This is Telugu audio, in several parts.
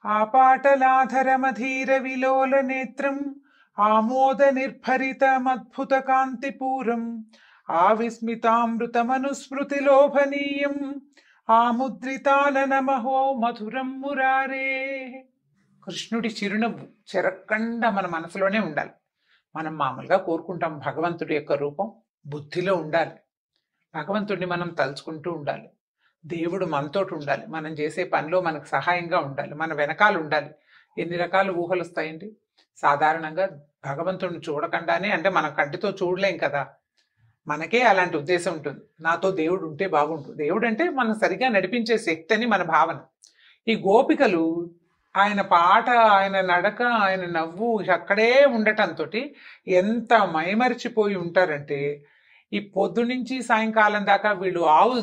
ఆపాటలాధరమధీర విలోల నేత్రం ఆమోద నిర్భరితమద్భుత కాంతిపూరం ఆవిస్మితామృతమనుస్మృతిలోభనీయం ఆముద్రితాననమహో మధురం మురారే. కృష్ణుడి చిరునవ్వు చెరక్కండ మన మనసులోనే ఉండాలి. మనం మామూలుగా కోరుకుంటాం భగవంతుడి యొక్క రూపం బుద్ధిలో ఉండాలి, భగవంతుడిని మనం తలుచుకుంటూ ఉండాలి, దేవుడు మనతోటి ఉండాలి, మనం చేసే పనిలో మనకు సహాయంగా ఉండాలి, మన వెనకాల ఉండాలి. ఎన్ని రకాల ఊహలు వస్తాయండి. సాధారణంగా భగవంతుడిని చూడకుండానే, అంటే మనం కంటితో చూడలేం కదా, మనకే అలాంటి ఉద్దేశం ఉంటుంది, నాతో దేవుడు ఉంటే బాగుంటుంది. దేవుడు అంటే మనం సరిగా నడిపించే శక్తి అని మన భావన. ఈ గోపికలు ఆయన పాట, ఆయన నడక, ఆయన నవ్వు అక్కడే ఉండటంతో ఎంత మైమరిచిపోయి ఉంటారంటే, ఈ పొద్దు నుంచి సాయంకాలం దాకా వీళ్ళు ఆవులు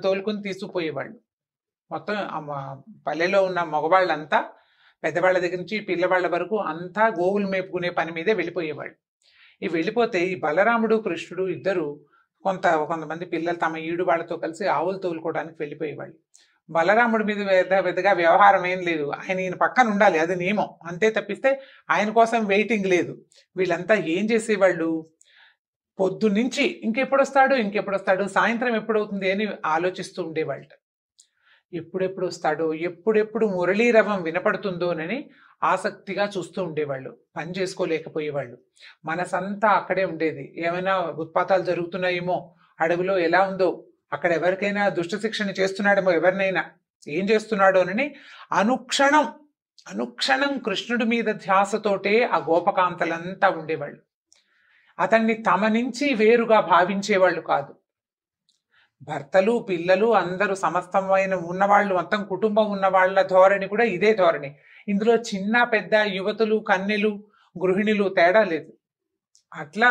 తోలుకుని తీసుకుపోయేవాళ్ళు. మొత్తం పల్లెలో ఉన్న మగవాళ్ళంతా, పెద్దవాళ్ళ దగ్గర నుంచి పిల్లవాళ్ళ వరకు అంతా గోవులు మేపుకునే పని మీదే వెళ్ళిపోయేవాళ్ళు. ఈ వెళ్ళిపోతే ఈ బలరాముడు కృష్ణుడు ఇద్దరు కొంతమంది పిల్లలు తమ ఈడు వాళ్ళతో కలిసి ఆవులు తోలుకోవడానికి వెళ్ళిపోయేవాళ్ళు. బలరాముడి మీద పెద్దగా వ్యవహారం ఏం లేదు, ఈయన పక్కన ఉండాలి, అది నియమం అంతే, తప్పిస్తే ఆయన కోసం వెయిటింగ్ లేదు. వీళ్ళంతా ఏం చేసేవాళ్ళు, పొద్దు నుంచి ఇంకెప్పుడు వస్తాడు, సాయంత్రం ఎప్పుడవుతుంది అని ఆలోచిస్తూ ఉండేవాళ్ళు. ఎప్పుడెప్పుడు వస్తాడో, ఎప్పుడెప్పుడు మురళీరవం వినపడుతుందోనని ఆసక్తిగా చూస్తూ ఉండేవాళ్ళు. పని చేసుకోలేకపోయేవాళ్ళు. మనసంతా అక్కడే ఉండేది. ఏమైనా ఉత్పాతాలు జరుగుతున్నాయేమో, అడవిలో ఎలా ఉందో, అక్కడ ఎవరికైనా దుష్ట శిక్షణ చేస్తున్నాడేమో, ఎవరినైనా ఏం చేస్తున్నాడోనని అనుక్షణం కృష్ణుడి మీద ధ్యాసతోటే ఆ గోపకాంతలంతా ఉండేవాళ్ళు. అతన్ని తమ నుంచి వేరుగా భావించేవాళ్ళు కాదు. భర్తలు పిల్లలు అందరూ సమస్తమైన ఉన్నవాళ్ళు, మొత్తం కుటుంబం ఉన్న వాళ్ళ ధోరణి కూడా ఇదే ధోరణి. ఇందులో చిన్న పెద్ద, యువతులు కన్నెలు గృహిణులు తేడా లేదు. అట్లా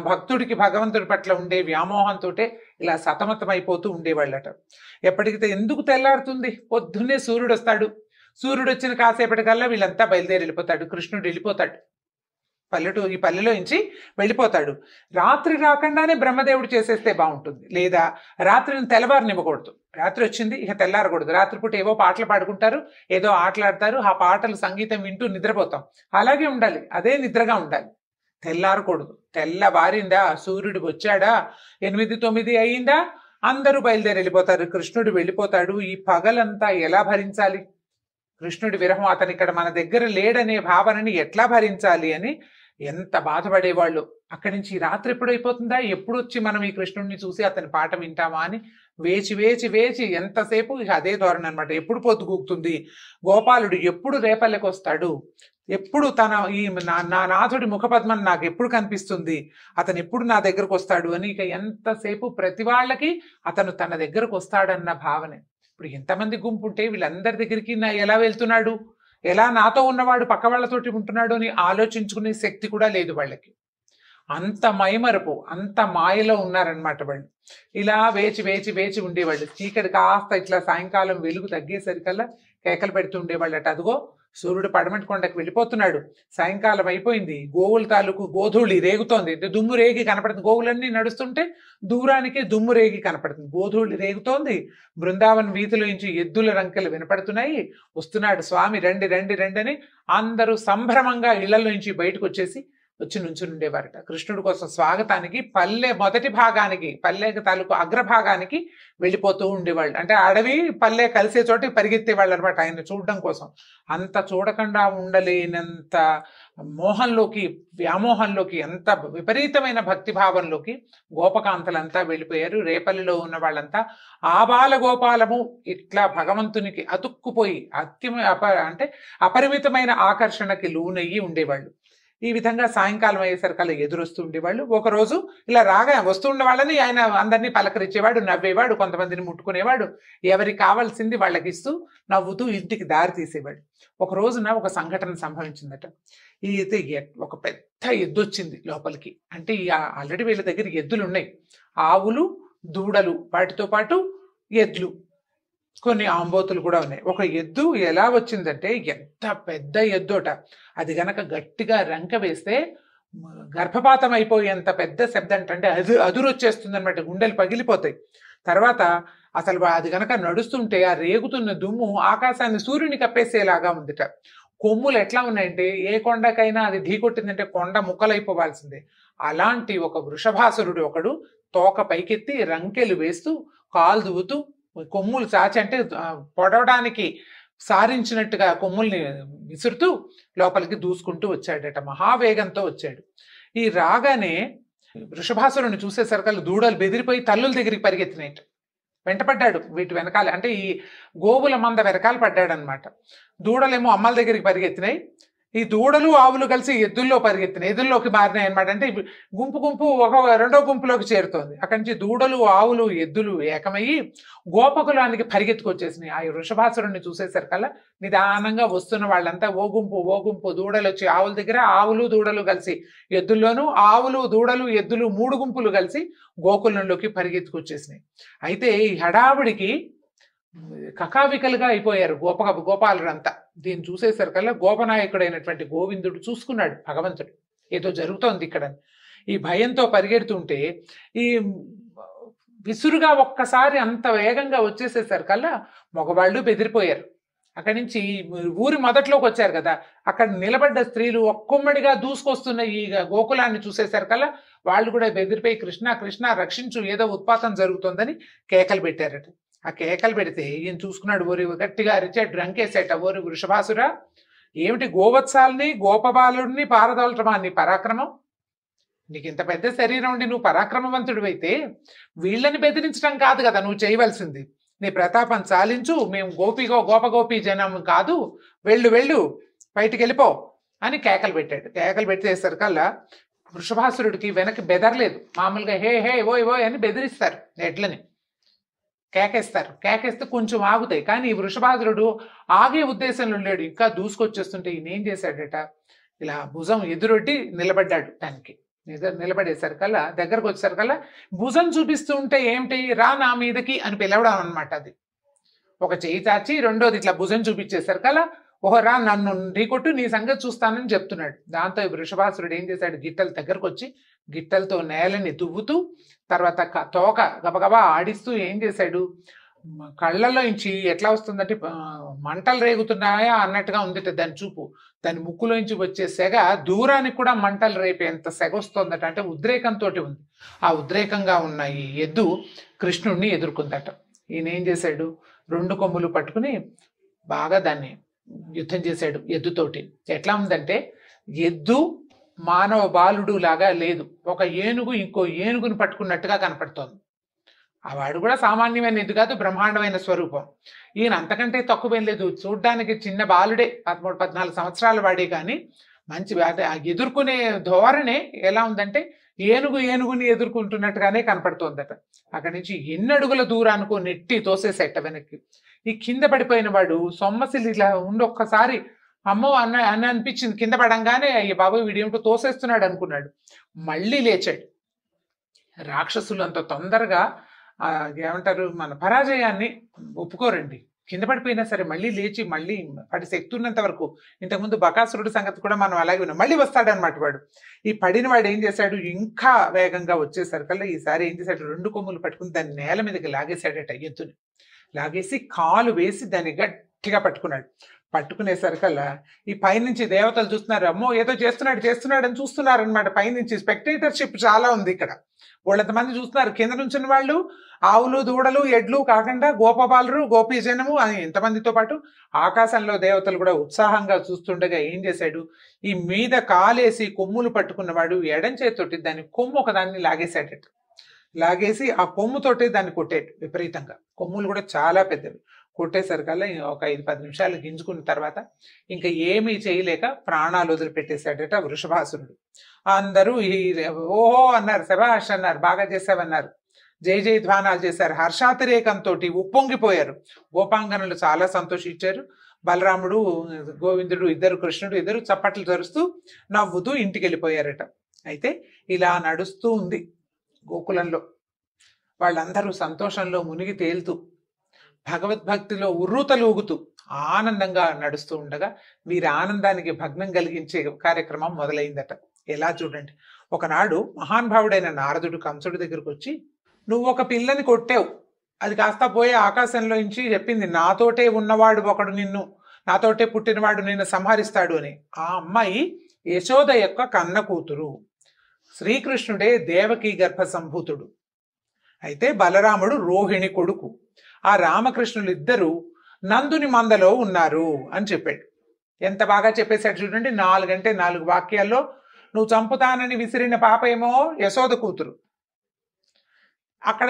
భక్తుడికి భగవంతుడి పట్ల ఉండే వ్యామోహంతో ఇలా సతమతమైపోతూ ఉండేవాళ్ళట. ఎప్పటికైతే ఎందుకు తెల్లారుతుంది, పొద్దున్నే సూర్యుడు వస్తాడు, సూర్యుడు వచ్చిన కాసేపటికల్లా వీళ్ళంతా బయలుదేరి వెళ్ళిపోతాడు, కృష్ణుడు వెళ్ళిపోతాడు, ఈ పల్లెలో నుంచి వెళ్ళిపోతాడు. రాత్రి రాకుండానే బ్రహ్మదేవుడు చేసేస్తే బాగుంటుంది, లేదా రాత్రిని తెల్లవారనివ్వకూడదు. రాత్రి వచ్చింది ఇక తెల్లారకూడదు. రాత్రిపూట ఏవో పాటలు పాడుకుంటారు, ఏదో ఆటలాడతారు, ఆ పాటలు సంగీతం వింటూ నిద్రపోతాం. అలాగే ఉండాలి, అదే నిద్రగా ఉండాలి. తెల్లారకూడదు. తెల్లవారిందా, సూర్యుడు వచ్చాడా, 8, 9 అయిందా, అందరూ బయలుదేరి వెళ్ళిపోతారు, కృష్ణుడు వెళ్ళిపోతాడు. ఈ పగలంతా ఎలా భరించాలి, కృష్ణుడి విరహం, అతను ఇక్కడ మన దగ్గర లేడనే భావనని ఎట్లా భరించాలి అని ఎంత బాధపడేవాళ్ళు. అక్కడి నుంచి రాత్రి ఎప్పుడు అయిపోతుందా, ఎప్పుడు వచ్చి మనం ఈ కృష్ణుడిని చూసి అతని పాట వింటామా అని వేచి ఎంతసేపు ఇక అదే ధోరణి అనమాట. ఎప్పుడు పొద్దుగూకుతుంది, గోపాలుడు ఎప్పుడు రేపల్లెకి వస్తాడు, ఎప్పుడు నా నాథుడి ముఖపద్మం నాకు ఎప్పుడు కనిపిస్తుంది, అతను ఎప్పుడు నా దగ్గరకు వస్తాడు అని ఇక ఎంతసేపు ప్రతి వాళ్ళకి అతను తన దగ్గరకు వస్తాడన్న భావనే. ఇప్పుడు ఎంతమంది గుంపు ఉంటే వీళ్ళందరి దగ్గరికి ఎలా వెళ్తున్నాడు, ఎలా నాతో ఉన్నవాడు పక్క వాళ్ళతోటి ఉంటున్నాడు అని ఆలోచించుకునే శక్తి కూడా లేదు వాళ్ళకి. అంత మైమరపు, అంత మాయలో ఉన్నారనమాట వాళ్ళు. ఇలా వేచి ఉండేవాళ్ళు. చీకటి కాస్త ఇట్లా సాయంకాలం వెలుగు తగ్గేసరికల్లా కేకలు పెడుతూ ఉండేవాళ్ళట. అదిగో సూర్యుడు పడమటి కొండకు వెళ్ళిపోతున్నాడు, సాయంకాలం అయిపోయింది, గోవుల తాలూకు గోధూళి రేగుతోంది, దుమ్ము రేగి కనపడుతుంది. గోవులన్నీ నడుస్తుంటే దూరానికి దుమ్ము రేగి కనపడుతుంది, గోధూళి రేగుతోంది. బృందావన్ వీధిలో నుంచి ఎద్దుల రంకెలు వినపడుతున్నాయి. వస్తున్నాడు స్వామి, రండి రండి రండి అని అందరూ సంభ్రమంగా ఇళ్లలో నుంచి బయటకు వచ్చి నుంచుని ఉండేవారట. కృష్ణుడి కోసం స్వాగతానికి పల్లె మొదటి భాగానికి, పల్లె తాలూకు అగ్రభాగానికి వెళ్ళిపోతూ ఉండేవాళ్ళు. అంటే అడవి పల్లె కలిసే చోట పరిగెత్తేవాళ్ళు అనమాట ఆయన చూడడం కోసం. అంత చూడకుండా ఉండలేనంత మోహంలోకి, వ్యామోహంలోకి, ఎంత విపరీతమైన భక్తిభావంలోకి గోపకాంతలంతా వెళ్ళిపోయారు. రేపల్లిలో ఉన్న వాళ్ళంతా ఆబాల గోపాలము ఇట్లా భగవంతునికి అతుక్కుపోయి అంటే అపరిమితమైన ఆకర్షణకి లోనయ్యి ఉండేవాళ్ళు. ఈ విధంగా సాయంకాలం అయ్యేసరికల్లా ఎదురొస్తూ ఉండేవాళ్ళు. ఒకరోజు ఇలా వస్తూ ఉండే వాళ్ళని ఆయన అందరినీ పలకరించేవాడు, నవ్వేవాడు, కొంతమందిని ముట్టుకునేవాడు, ఎవరికి కావాల్సింది వాళ్ళకి ఇస్తూ నవ్వుతూ ఇంటికి దారి తీసేవాడు. ఒక రోజున ఒక సంఘటన సంభవించిందట. అయితే ఒక పెద్ద ఎద్దు వచ్చింది లోపలికి. అంటే ఆల్రెడీ వీళ్ళ దగ్గర ఎద్దులు ఉన్నాయి, ఆవులు, దూడలు, వాటితో పాటు ఎద్లు, కొన్ని ఆంబోతులు కూడా ఉన్నాయి. ఒక ఎద్దు ఎలా వచ్చిందంటే, ఎంత పెద్ద ఎద్దోట, అది గనక గట్టిగా రంక వేస్తే గర్భపాతం అయిపోయేంత పెద్ద శబ్దం, అంటే అదురు వచ్చేస్తుంది అనమాట, గుండెలు పగిలిపోతాయి. తర్వాత అసలు అది గనక నడుస్తుంటే ఆ రేగుతున్న దుమ్ము ఆకాశాన్ని సూర్యుని కప్పేసేలాగా ఉందిట. కొమ్ములు ఎట్లా ఉన్నాయంటే ఏ కొండకైనా అది ఢీకొట్టిందంటే కొండ ముక్కలైపోవాల్సిందే. అలాంటి ఒక వృషభాసురుడు ఒకడు తోక పైకెత్తి రంకెలు వేస్తూ కాలు దువ్వుతూ కొమ్ములు చాచి అంటే పొడవడానికి సారించినట్టుగా కొమ్ముల్ని విసురుతూ లోపలికి దూసుకుంటూ వచ్చాడట. మహావేగంతో వచ్చాడు. ఈ రాగానే వృషభాసురుని చూసేసరికల్లా దూడలు బెదిరిపోయి తల్లుల దగ్గరికి పరిగెత్తినాయట. వెంటపడ్డాడు వీటి వెనకాల, అంటే ఈ గోవుల మంద వెనకాల పడ్డాడనమాట. దూడలేమో అమ్మల దగ్గరికి పరిగెత్తినాయి. ఈ దూడలు ఆవులు కలిసి ఎద్దుల్లో పరిగెత్తినాయి, ఎద్దుల్లోకి మారినాయి అనమాట. అంటే గుంపు గుంపు రెండో గుంపులోకి చేరుతోంది. అక్కడి నుంచి దూడలు ఆవులు ఎద్దులు ఏకమయ్యి గోపకులానికి పరిగెత్తుకొచ్చేసినాయి. ఆ వృషభాసురుడిని చూసేసరికల్లా నిదానంగా వస్తున్న వాళ్ళంతా ఓ గుంపు దూడలు వచ్చి ఆవుల దగ్గర, ఆవులు దూడలు కలిసి ఎద్దుల్లోనూ, ఆవులు దూడలు ఎద్దులు 3 గుంపులు కలిసి గోకులంలోకి పరిగెత్తుకొచ్చేసినాయి. అయితే ఈ హడావుడికి కకావికలుగా అయిపోయారు గోపాలుడంతా. దీన్ని చూసేసరికల్లా గోపనాయకుడైనటువంటి గోవిందుడు చూసుకున్నాడు భగవంతుడు ఏదో జరుగుతోంది ఇక్కడ. ఈ భయంతో పరిగెడుతుంటే ఈ విసురుగా ఒక్కసారి అంత వేగంగా వచ్చేసేసరికల్లా మగవాళ్ళు బెదిరిపోయారు. అక్కడి నుంచి ఊరి మొదట్లోకి వచ్చారు కదా, అక్కడ నిలబడ్డ స్త్రీలు ఒక్కొమ్మడిగా దూసుకొస్తున్న ఈ గోకులాన్ని చూసేసరికల్లా వాళ్ళు కూడా బెదిరిపోయి కృష్ణ కృష్ణ రక్షించు, ఏదో ఉత్పాతం జరుగుతోందని కేకలు పెట్టారట. ఆ కేకలు పెడితే ఈయన చూసుకున్నాడు, ఓరి గట్టిగా అరిచాడు, రంకేసేట, ఓరి వృషభాసురా, ఏమిటి గోవత్సాలని గోపబాలుడిని పారదోలటమా నీ పరాక్రమం? నీకు ఇంత పెద్ద శరీరం ఉండి నువ్వు పరాక్రమవంతుడు అయితే వీళ్ళని బెదిరించడం కాదు కదా నువ్వు చేయవలసింది. నీ ప్రతాపం చాలించు, మేము గోపగోపి జనం కాదు, వెళ్ళు బయటికి వెళ్ళిపో అని కేకలు పెట్టాడు. కేకలు పెట్టేసరికల్లా వృషభాసురుడికి వెనక్కి బెదరలేదు. మామూలుగా హే హే ఓయ్ అని బెదిరిస్తారు ఎడ్లని, కేకేస్తే కొంచెం ఆగుతాయి. కానీ ఈ వృషభాసురుడు ఆగే ఉద్దేశంలో లేడు, ఇంకా దూసుకొచ్చేస్తుంటే ఈయన ఏం చేశాడట, ఇలా భుజం ఎదురొడ్డి నిలబడ్డాడు. దానికి నిలబడేసరికల్లా దగ్గరకు వచ్చేసరికల్లా భుజం చూపిస్తూ ఉంటే ఏమిటి, రా నా మీదకి అని పిలవడం అనమాట. అది ఒక చేయి చాచి రెండోది ఇట్లా భుజం చూపించేసరికల్లా ఓహో రా నన్ను ఢీకొట్టు, నీ సంగతి చూస్తానని చెప్తున్నాడు. దాంతో వృషభాసురుడు ఏం చేశాడు, గిట్టల దగ్గరకు వచ్చి గిట్టలతో నేలని దువ్వుతూ తర్వాత తోక గబగబా ఆడిస్తూ ఏం చేశాడు, కళ్ళల్లో నుంచి ఎట్లా వస్తుందంటే మంటలు రేగుతున్నాయా అన్నట్టుగా ఉంది దాని చూపు. దాని ముక్కులోంచి వచ్చే సెగ దూరానికి కూడా మంటలు రేపేంత సెగ వస్తుందట. అంటే ఉద్రేకంతో ఉంది. ఆ ఉద్రేకంగా ఉన్న ఈ ఎద్దు కృష్ణుడిని ఎదుర్కొందట. ఈయన ఏం చేశాడు, 2 కొమ్ములు పట్టుకుని బాగా దాన్ని యుద్ధం చేశాడు ఎద్దుతోటి. ఎట్లా ఉందంటే ఎద్దు మానవ బాలుడు లాగా లేదు, ఒక ఏనుగు ఇంకో ఏనుగుని పట్టుకున్నట్టుగా కనపడుతోంది. ఆ వాడు కూడా సామాన్యమైన ఎద్దు కాదు, బ్రహ్మాండమైన స్వరూపం. ఈయన అంతకంటే తక్కువేం లేదు, చూడ్డానికి చిన్న బాలుడే, 13-14 సంవత్సరాల వాడే. కానీ మంచి ఎదుర్కొనే ధోరణే ఎలా ఉందంటే ఏనుగుని ఎదుర్కొంటున్నట్టుగానే కనపడుతోందట. అక్కడి నుంచి ఎన్ని అడుగుల దూరానికో నెట్టి తోసేసేట వెనక్కి. ఈ కింద పడిపోయిన వాడు సొమ్మసిల్లి ఇలా ఉండి ఒక్కసారి అమ్మో అని అనిపించింది. కింద పడంగానే అయ్య బాబు వీడేమిటో తోసేస్తున్నాడు అనుకున్నాడు. మళ్ళీ లేచాడు. రాక్షసులు అంత తొందరగా ఏమంటారు, మన పరాజయాన్ని ఒప్పుకోరండి. కింద పడిపోయినా సరే మళ్ళీ లేచి మళ్ళీ వాడి శక్తి ఉన్నంత వరకు, ఇంతకుముందు బకాసురుడి సంగతి కూడా మనం అలాగే విన్నాం, మళ్ళీ వస్తాడనమాట వాడు. ఈ పడిన వాడు ఏం చేశాడు, ఇంకా వేగంగా వచ్చేసరికల్లా ఈసారి ఏం చేశాడు, 2 కొమ్ములు పట్టుకుని దాన్ని నేల మీదకి లాగేశాడట. ఎద్దుని లాగేసి కాలు వేసి దాన్ని గట్టిగా పట్టుకున్నాడు. పట్టుకునేసరికల్లా ఈ పైనుంచి దేవతలు చూస్తున్నారు, అమ్మో ఏదో చేస్తున్నాడు అని చూస్తున్నారు అనమాట. పైనుంచి స్పెక్టేటర్షిప్ చాలా ఉంది ఇక్కడ. వాళ్ళంతమంది చూస్తున్నారు. కింద నుంచిన వాళ్ళు ఆవులు దూడలు ఎడ్లు కాకుండా గోపబాలురు గోపీజనము అని ఇంతమందితో పాటు ఆకాశంలో దేవతలు కూడా ఉత్సాహంగా చూస్తుండగా ఏం చేశాడు, ఈ మీద కాలేసి కొమ్ములు పట్టుకున్నవాడు ఎడం చేతితోటి దాని కొమ్ము ఒకదాన్ని లాగేశాడట. లాగేసి ఆ కొమ్ముతోటి దాన్ని కొట్టాడు విపరీతంగా. కొమ్ములు కూడా చాలా పెద్దవి. కొట్టేసరికల్లా ఒక 5-10 నిమిషాలు గింజుకున్న తర్వాత ఇంకా ఏమీ చేయలేక ప్రాణాలు వదిలిపెట్టేశాడట వృషభాసురుడు. అందరూ ఓహో అన్నారు, శభాష్ అన్నారు, బాగా చేసావన్నారు, జై జై ధ్వానాలు చేశారు. హర్షాతిరేకంతో ఉప్పొంగిపోయారు. గోపాంగనులు చాలా సంతోషించారు. బలరాముడు గోవిందుడు కృష్ణుడు ఇద్దరు చప్పట్లు జరుస్తూ నవ్వుతూ ఇంటికి వెళ్ళిపోయారట. అయితే ఇలా నడుస్తూ ఉంది గోకులంలో. వాళ్ళందరూ సంతోషంలో మునిగి తేలుతూ భగవద్భక్తిలో ఉర్రూతలూగుతూ ఆనందంగా నడుస్తూ ఉండగా వీరి ఆనందానికి భగ్నం కలిగించే కార్యక్రమం మొదలైందట. ఎలా చూడండి, ఒకనాడు మహానుభావుడైన నారదుడు కంసుడి దగ్గరకు వచ్చి, నువ్వు ఒక పిల్లని కొట్టావు, అది కాస్త పోయి ఆకాశంలో నుంచి చెప్పింది, నాతోటే ఉన్నవాడు ఒకడు నిన్ను, నాతోటే పుట్టినవాడు నిన్ను సంహరిస్తాడు అని. ఆ అమ్మాయి యశోద యొక్క కన్న కూతురు, శ్రీకృష్ణుడే దేవకీ గర్భ సంభూతుడు. అయితే బలరాముడు రోహిణి కొడుకు. ఆ రామకృష్ణులు ఇద్దరు నందుని మందలో ఉన్నారు అని చెప్పాడు. ఎంత బాగా చెప్పేశాడు చూడండి. 4 అంటే 4 వాక్యాల్లో. నువ్వు చంపుతానని విసిరిన పాప ఏమో యశోద కూతురు. అక్కడ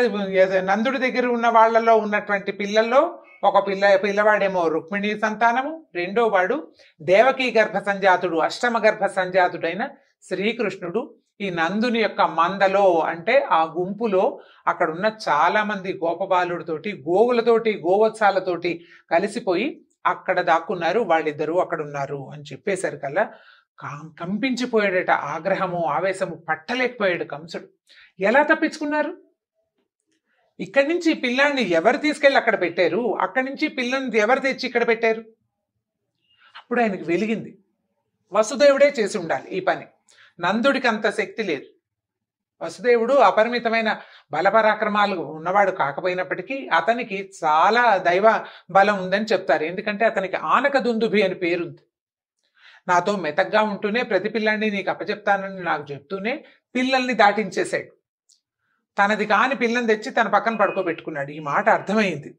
నందుడి దగ్గర ఉన్న వాళ్ళలో ఉన్నటువంటి పిల్లల్లో ఒక పిల్లవాడేమో రుక్మిణి సంతానము, రెండో వాడు దేవకీ గర్భ సంజాతుడు, అష్టమ గర్భ సంజాతుడైన శ్రీకృష్ణుడు. ఈ నందుని యొక్క మందలో అంటే ఆ గుంపులో అక్కడ ఉన్న చాలా మంది గోపబాలుడితోటి, గోవులతోటి, గోవత్సాలతోటి కలిసిపోయి అక్కడ దాక్కున్నారు. వాళ్ళిద్దరూ అక్కడ ఉన్నారు అని చెప్పేసరి కల్లా కంపించిపోయాడట. ఆగ్రహము ఆవేశము పట్టలేకపోయాడు కంసుడు. ఎలా తప్పించుకున్నారు? ఇక్కడి నుంచి పిల్లాన్ని ఎవరు తీసుకెళ్ళి అక్కడ పెట్టారు? అక్కడి నుంచి పిల్లని ఎవరు తెచ్చి ఇక్కడ పెట్టారు? అప్పుడు ఆయనకు వెలిగింది, వసుదేవుడే చేసి ఉండాలి ఈ పని. నందుడికి అంత శక్తి లేదు. వసుదేవుడు అపరిమితమైన బలపరాక్రమాలు ఉన్నవాడు కాకపోయినప్పటికీ అతనికి చాలా దైవ బలం ఉందని చెప్తారు. ఎందుకంటే అతనికి ఆనక దుందుభి అని పేరుంది. నాతో మెతగ్గా ఉంటూనే ప్రతి పిల్లాన్ని నీకు అప్పచెప్తానని నాకు చెప్తూనే పిల్లల్ని దాటించేశాడు. తనది కాని పిల్లని తెచ్చి తన పక్కన పడుకోబెట్టుకున్నాడు. ఈ మాట అర్థమైంది.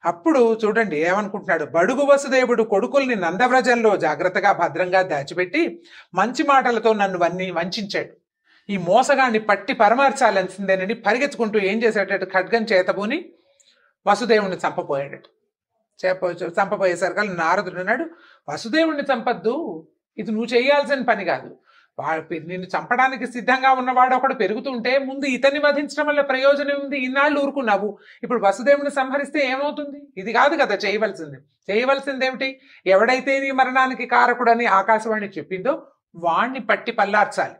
అప్పుడు చూడండి ఏమనుకుంటున్నాడు. బడుగు వసుదేవుడు కొడుకుల్ని నందవ్రజంలో జాగ్రత్తగా భద్రంగా దాచిపెట్టి మంచి మాటలతో నన్ను వంచాడు. ఈ మోసగాన్ని పట్టి పరమార్చాల్సిందేనని పరిగెత్తుకుంటూ ఏం చేసేటట్టు ఖడ్గం చేతబూని వసుదేవుణ్ణి చంపబోయాడట. చంపబోయేసరికి నారదుడు అన్నాడు, వసుదేవుణ్ణి చంపద్దు, ఇది నువ్వు చేయాల్సిన పని కాదు. నిన్ను చంపడానికి సిద్ధంగా ఉన్నవాడు ఒకడు పెరుగుతుంటే ముందు ఇతన్ని వధించడం వల్ల ప్రయోజనం ఉంది. ఇన్నాళ్ళు ఊరుకున్నావు, ఇప్పుడు వసుదేవుని సంహరిస్తే ఏమవుతుంది? ఇది కాదు కదా చేయవలసింది. చేయవలసిందేమిటి? ఎవడైతే నీ మరణానికి కారకుడని ఆకాశవాణి చెప్పిందో వాణ్ణి పట్టి పల్లార్చాలి.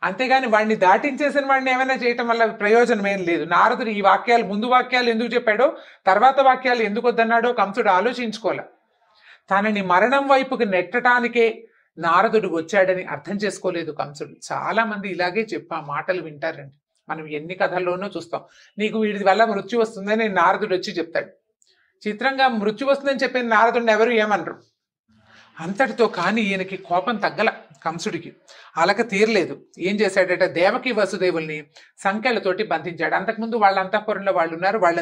అంతేగాని వాడిని దాటించేసిన వాడిని ఏమైనా చేయటం వల్ల ప్రయోజనం ఏం లేదు. నారదుడు ఈ వాక్యాలు, ముందు వాక్యాలు ఎందుకు చెప్పాడో, తర్వాత వాక్యాలు ఎందుకు వద్దన్నాడో కంసుడు ఆలోచించుకోలే. తనని మరణం వైపుకి నెట్టడానికే నారదుడు వచ్చాడని అర్థం చేసుకోలేదు కంసుడు. చాలా మంది ఇలాగే చెప్పా మాటలు వింటారండి. మనం ఎన్ని కథల్లోనూ చూస్తాం. నీకు వీడి వల్ల మృత్యు వస్తుందని నారదుడు వచ్చి చెప్తాడు. చిత్రంగా మృత్యు వస్తుందని చెప్పిన నారదుడిని ఎవరు ఏమనరు. అంతటితో కానీ ఈయనకి కోపం తగ్గల కంసుడికి. అలక తీరలేదు. ఏం చేశాడట, దేవకి వసుదేవుల్ని సంకెళ్లతోటి బంధించాడు. అంతకుముందు వాళ్ళ అంతఃపురంలో వాళ్ళు ఉన్నారు. వాళ్ళ